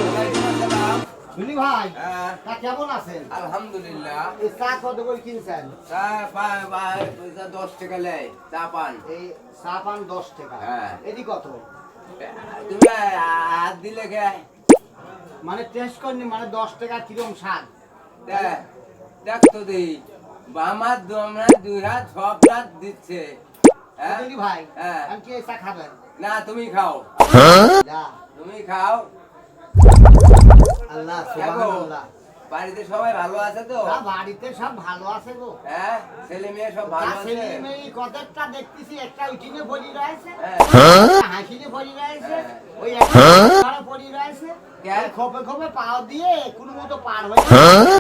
ওয়ালাইকুম আসসালাম। দুলি ভাই হ্যাঁ, তা কেমন আছেন? আলহামদুলিল্লাহ। এই চা কত করে কিনছেন? চা 10 টাকা লেয়, চা পান। এই চা পান 10 টাকা। হ্যাঁ। এটি কত? তুমি হাত দিলে কে? মানে টেস্ট করনি, মানে 10 টাকা কিরম স্বাদ? দেখ তো দেই, আমার দুই হাত সব হাত দিচ্ছে। হ্যাঁ? দুলি ভাই হ্যাঁ। আমি কি এই চা খাবেন? না, তুমি খাও, না। তুমি খাও। আল্লাহ দেখো, সুবহানাল্লাহ। বাড়িতে সবাই ভালো আছে তো? তা বাড়িতে সব ভালো আছে গো। হ্যাঁ, ছেলে মেয়ে সব তা ভালো আছে? ছেলে মেয়ে কতটা দেখতেছি, একটা উঠিনে পড়ি রয়েছে, হ্যাঁ। হাসিনে পড়ি রয়েছে, হ্যাঁ। ওই একটা পড়ি রয়েছে, কে? ওই খোপে খোপে পাও দিয়ে কোনো মতো পার হয়ে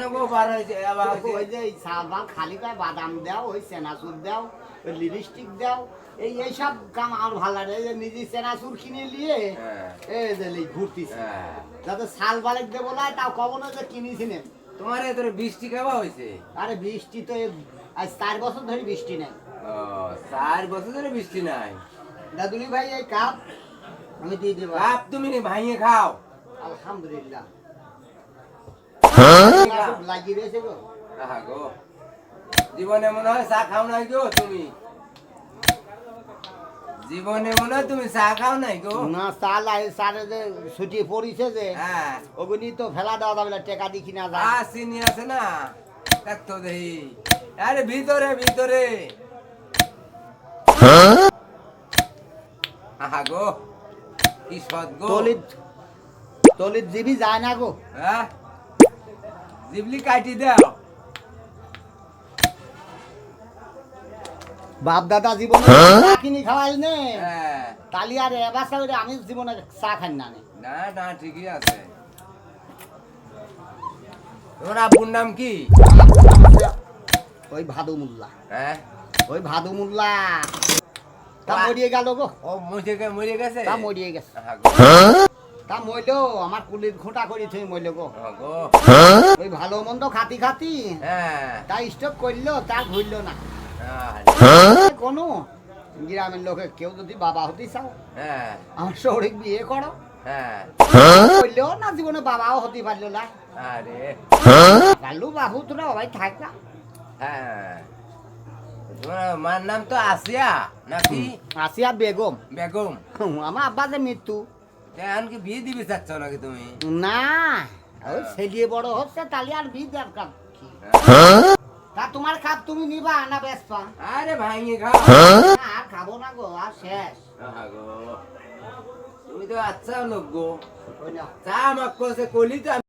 কেন গো বার হয়েছে? আবার হয়েছে? ওই যে এই সাবান খালি গায়ে বাদাম দাও, ওই সেনাসুর দাও, ওই লিপস্টিক দাও, এইসব কাম আমার ভালো লাগে। এই যে নিজে সেনাসুর কিনে নিয়ে হ্যাঁ। এই যে ঘুরতিছে, হ্যাঁ। যাতে সাল বালেক দেবো না, তাও কব না যে কিনেছিলেন। তোমার তোর বৃষ্টি খাওয়া হয়েছে? আরে বৃষ্টি তো আজ 4 বছর ধরে বৃষ্টি নাই। ও, 4 বছর ধরে বৃষ্টি নাই। দাদুলি ভাই এই কাপ আমি দিয়ে দেবো। বাপ তুমি ভাইয়ে খাও। আলহামদুলিল্লাহ খাও। লাগিয়ে রয়েছে গো। আহা গো, জীবনে মনে হয় চা খাও নাই গো তুমি? জীবনে মনে হয় তুমি চা খাও নাই গো? না সাল সারে যে ছুটিয়ে পড়িছে যে হ্যাঁ, ওগুলি তো ফেলা দেওয়া যাবে না, টাকা দিয়ে কিনা যায়। চিনি আছে না? দেখ তো দেখি। আরে ভিতরে ভিতরে। আহা গো, কি সদ গো। তলিত জিবি যায় না গো। হ্যাঁ, জিবলি কাটি দাও। বাপ দাদা জীবনে চা কিনি খাওয়াই নে, হ্যাঁ। তালি আর এবার আমি জীবনে চা খাই না নে। না না, ঠিকই আছে। তোমার আব্বুর নাম কি? ওই ভাদু মোল্লা, হ্যাঁ, ওই ভাদু মোল্লা তা মরিয়ে গেল গো। ও মরে গেছে? তা মরিয়ে গেছে। আহা গো, তা মইলো আমার কুলির খোঁটা করি থই মইল গো। আহা গো। ওই ভালো মন্দ খাতি খাতি হ্যাঁ। তা স্টক করলো, তা ঘুরলো না আরে, কোনো। গ্রামের লোকে কেউ যদি বাবা হতে চাও, হ্যাঁ। আমার শহরিক বিয়ে করো, হ্যাঁ। করলেও না জীবনে বাবাও হতে পারলো না। আরে, কালু বাবু তোরা সবাই থাকবা। হ্যাঁ। তোমার মার নাম তো আসিয়া নাকি? আসিয়া বেগম। বেগম। আমার আব্বা যে মৃত্যু। এখন কি বিয়ে দিবে চাচ্ছ নাকি তুমি? না ওই ছেলিয়ে বড় হচ্ছে, তাহলে আর বিয়ে দরকার কি? তা তোমার খাপ তুমি নিবা না বেসপা? আরে ভাইয়ে খাও। না আর খাবো না গো, আর শেষ। আহা গো, তুমি তো আচ্ছা লোক গো। ওই নাও। চা আমাকে কলি তো